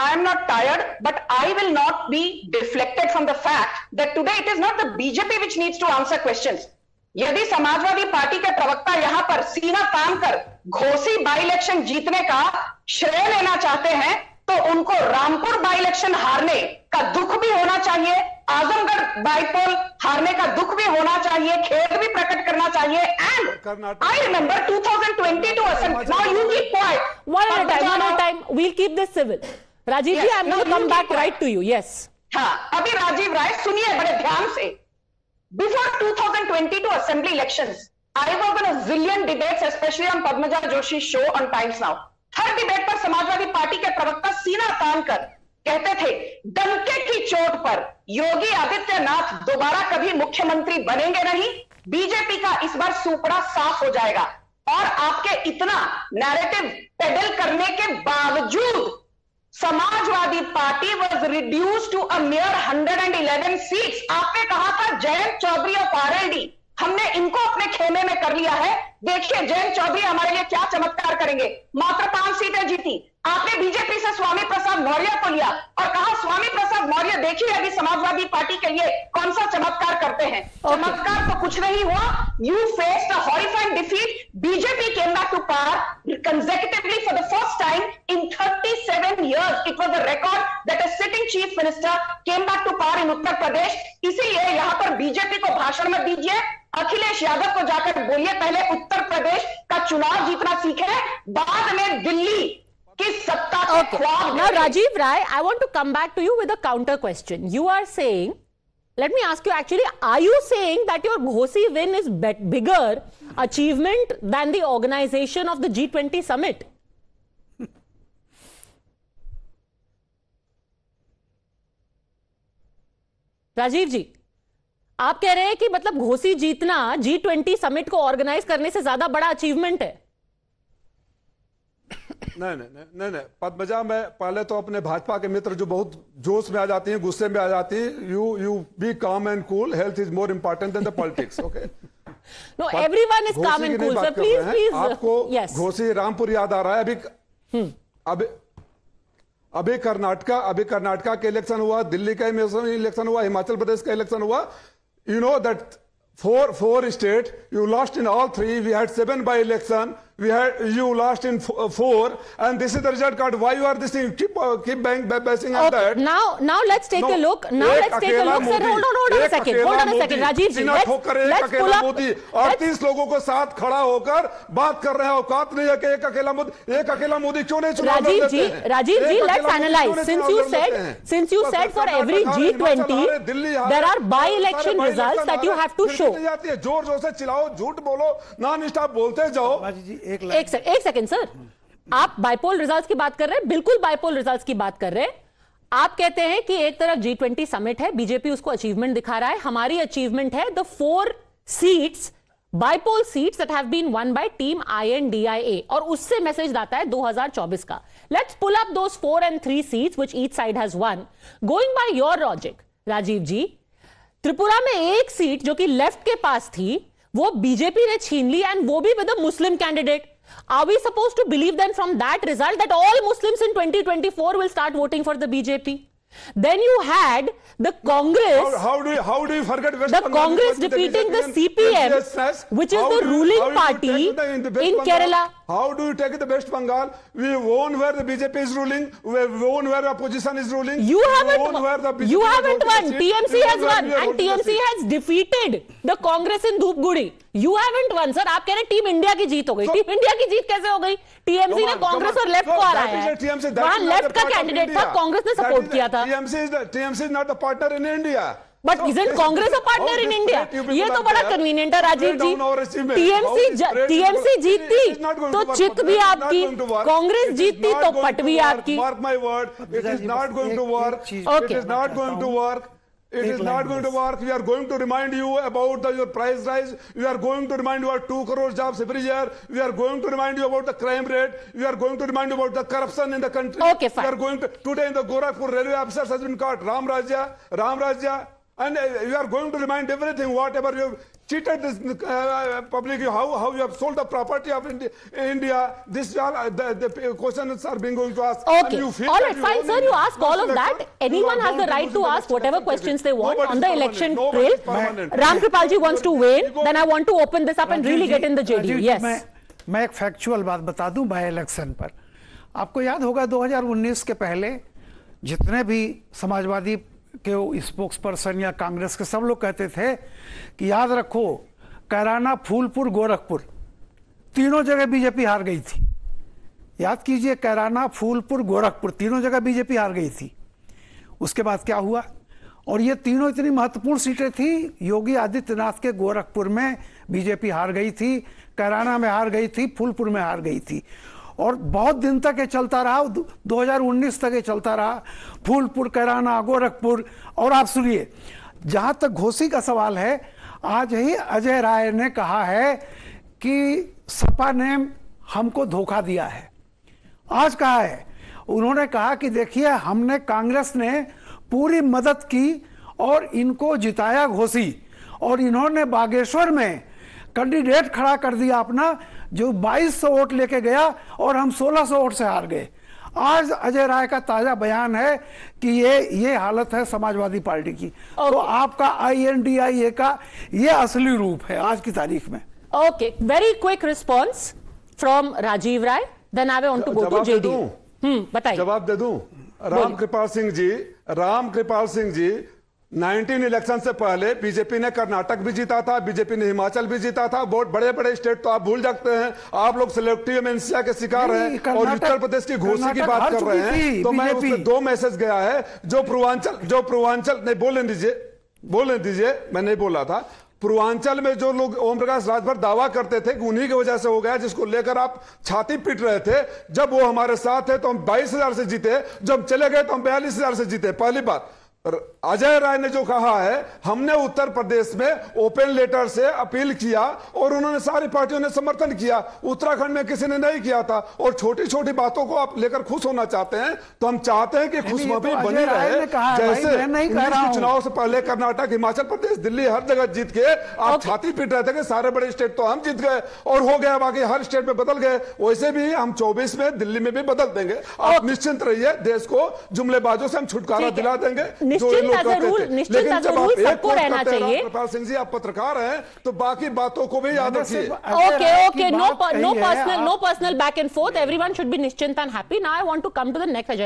I am not tired, but I will not be deflected from the fact that today it is not the BJP which needs to answer questions. यदि Samajwadi party के प्रवक्ता यहां पर सीना तान कर Ghosi by election जीतने का श्रेय लेना चाहते हैं, तो उनको रामपुर बाई इलेक्शन हारने का दुख भी होना चाहिए, आजमगढ़ बाईपोल हारने का दुख भी होना चाहिए, खेद भी प्रकट करना चाहिए. And I remember 2022 assembly. Now you keep quiet. One at a time. We'll keep this civil. Rajiv ji, I'm going to come back right to you. Yes. हाँ, अभी राजीव राय सुनिए बड़े ध्यान से. Before 2022 assembly elections, I was on a zillion debates, especially on Padmaja Joshi's show on Times Now. Her debate पर Samajwadi party के प्रवक्ता सीना तान कर कहते थे, डंके की चोट पर योगी आदित्यनाथ दोबारा कभी मुख्यमंत्री बनेंगे नहीं, बीजेपी का इस बार सुपड़ा साफ हो जाएगा. और आपके इतना नैरेटिव पेडल करने के बावजूद Samajwadi party was reduce to a mere 111 seats. आपने कहा था जयंत चौधरी और पारडी, हमने इनको अपने खेमे में कर लिया है. देखिए जयंत चौधरी हमारे लिए क्या चमत्कार करेंगे, मात्र 5 सीटें जीती. आपने बीजेपी से स्वामी प्रसाद मौर्य को लिया और कहा स्वामी प्रसाद मौर्य देखिए अभी समाजवादी पार्टी के लिए कौन सा चमत्कार करते हैं. चमत्कार तो कुछ नहीं हुआ. You faced a horrifying defeat. BJP came back to power consecutively for the first time in 37 years. It was a record that a sitting chief minister came back to power in Uttar Pradesh. इसीलिए यहां पर BJP को भाषण मत दीजिए, अखिलेश यादव को जाकर बोलिए पहले उत्तर प्रदेश का चुनाव जीतना सीखे, बाद में दिल्ली की सत्ता के ख्वाब. Now Rajiv Rai, I want to come back to you with a counter question. You are saying, let me ask you actually, are you saying that your Ghosi win is bigger achievement than the organization of the G20 summit? Rajiv जी, आप कह रहे हैं कि मतलब घोसी जीतना G20 summit को organise करने से ज्यादा बड़ा अचीवमेंट है? नहीं, पद्मजा, मैं पहले तो अपने भाजपा के मित्र जो बहुत जोश में आ जाती हैं, गुस्से में आ जाती हैं, you be calm and cool. Health is more important than the politics. Okay, no everyone is calm and cool sir. Please आपको घोसी रामपुर याद आ रहा है? अभी कर्नाटका के इलेक्शन हुआ, दिल्ली का इलेक्शन हुआ, हिमाचल प्रदेश का इलेक्शन हुआ. You know that four state you lost in all 3. We had 7 by election. You lost in 4, and this is the result card. Why you are this thing? Keep basing on that. Now let's take a look. Let's take a look, sir. Hold on a second. Rajiv ji, let's pull up. Modi 38 लोगों को साथ खड़ा होकर बात कर रहे हैं. औकात नहीं है कि एक अकेला मोदी क्यों नहीं चुनाव लड़ लेते हैं? राजीव जी, let's analyze. Since you said for every G20 there are by-election results that you have to show. जोर जोर से चिल्लाओ, झूठ बोलो, नॉन स्टॉप बोलते जाओ. एक सेकंड सर, आप बाइपोल रिजल्ट्स की बात कर रहे हैं, बिल्कुल बाइपोल रिजल्ट्स की बात कर रहे हैं. आप कहते हैं कि एक तरफ G20 समिट है, बीजेपी उसको अचीवमेंट दिखा रहा है. हमारी अचीवमेंट है the 4 seats, bypoll seats that have been won by team INDIA, और उससे मैसेज आता है 2024 का. Let's pull up those 4 and 3 seats which each side has won. Going by your logic Rajiv ji, Tripura में एक सीट जो कि लेफ्ट के पास थी वो बीजेपी ने छीन ली, एंड वो भी with a Muslim candidate. Are we supposed to believe then from that result that all Muslims in 2024 will start voting for the BJP? Then you had the Congress. How do you forget West Bengal? The Congress defeating the CPM, which is the ruling party in Kerala. How do you take the West Bengal? We won where the BJP is ruling. We won where the opposition is ruling. You haven't won. TMC has won, and TMC has defeated the Congress in Dhupguri. You haven't won, sir. आप कह रहे हैं team India की जीत हो गई. Team India की जीत कैसे हो गई? टीएमसी ने कांग्रेस और लेफ्ट को हराया है. वहां लेफ्ट का कैंडिडेट था, कांग्रेस ने सपोर्ट किया था. TMC is not a partner in India. But isn't Congress a partner in India? ये तो बड़ा कन्वीनियंट है राजीव जी. TMC जीतती तो चित भी आपकी, कांग्रेस जीतती तो पट भी आपकी. Mark my word, it is not going to work. It is not going to work. It is not going to work. We are going to remind you about your price rise. We are going to remind you about 2 crore jobs every year. We are going to remind you about the crime rate. We are going to remind you about the corruption in the country. Okay, fine. We are going to, today in the Gorakhpur railway officers has been caught. Ram Rajya, And you are going to remind everything, whatever you have cheated this public, how you have sold the property of India. This are the questions are being going to ask. Okay, all right, fine, sir. You ask all of that. Anyone has the right to ask whatever questions they want on the election trail. Ram Kripal ji wants to weigh in. Then I want to open this up and really get in the JD. Yes. मैं एक factual बात बता दूं by election पर। आपको याद होगा 2019 के पहले जितने भी समाजवादी के स्पोक्स पर्सन या कांग्रेस के सब लोग कहते थे कि याद रखो कैराना, फूलपुर, गोरखपुर तीनों जगह बीजेपी हार गई थी। याद कीजिए, कैराना, फूलपुर, गोरखपुर तीनों जगह बीजेपी हार गई थी। उसके बाद क्या हुआ? और ये तीनों इतनी महत्वपूर्ण सीटें थी। योगी आदित्यनाथ के गोरखपुर में बीजेपी हार गई थी, कैराना में हार गई थी, फूलपुर में हार गई थी, और बहुत दिन तक ये चलता रहा, 2019 तक ये चलता रहा, फूलपुर, कैराना, गोरखपुर। और आप सुनिए, जहां तक घोसी का सवाल है, आज ही अजय राय ने कहा है कि सपा ने हमको धोखा दिया है। आज कहा है, उन्होंने कहा कि देखिए हमने, कांग्रेस ने पूरी मदद की और इनको जिताया घोसी, और इन्होंने बागेश्वर में कैंडिडेट खड़ा कर दिया अपना जो 2200 वोट लेके गया और हम 1600 वोट से हार गए। आज अजय राय का ताजा बयान है कि ये हालत है समाजवादी पार्टी की। तो आपका INDIA का ये असली रूप है आज की तारीख में। Okay, very quick response from Rajeev Rai, then I want to go to JD। बताइए। जवाब दे दूं? राम कृपाल सिंह जी 19 इलेक्शन से पहले बीजेपी ने कर्नाटक भी जीता था, बीजेपी ने हिमाचल भी जीता था। बहुत बड़े बड़े स्टेट तो आप भूल जाते हैं, आप लोग सिलेक्टिव एमएनसी के शिकार हैं और उत्तर प्रदेश की घोषणा की बात कर रहे हैं। तो मैं उसमें 2 मैसेज गया है। जो पूर्वांचल नहीं, बोलने दीजिए, मैं नहीं बोला था। पूर्वांचल में जो लोग ओम प्रकाश राजभर दावा करते थे कि उन्हीं की वजह से हो गया, जिसको लेकर आप छाती पीट रहे थे, जब वो हमारे साथ है तो हम 22,000 से जीते, जब चले गए तो हम 42,000 से जीते। पहली बात। अजय राय ने जो कहा है, हमने उत्तर प्रदेश में ओपन लेटर से अपील किया और उन्होंने सारी पार्टियों ने समर्थन किया, उत्तराखंड में किसी ने नहीं किया था। और छोटी छोटी बातों को आप लेकर खुश होना चाहते हैं, तो हम चाहते हैं कि खुशमबी बनी रहे। जैसे चुनाव से पहले कर्नाटक, हिमाचल प्रदेश, दिल्ली हर जगह जीत के आप छाती पीट रहे थे कि सारे बड़े स्टेट तो हम जीत गए और हो गया, बाकी हर स्टेट में बदल गए। वैसे भी हम 24 में दिल्ली में भी बदल देंगे। आप निश्चिंत रहिए, देश को जुमलेबाजों से हम छुटकारा दिला देंगे। निश्चिंत सबको रहना चाहिए। कृपाल सिंह जी, आप पत्रकार हैं, तो बाकी बातों को भी याद रखिए। Okay, no personal back and forth. Everyone should be निश्चिंत and happy. Now I want to come to the next agenda.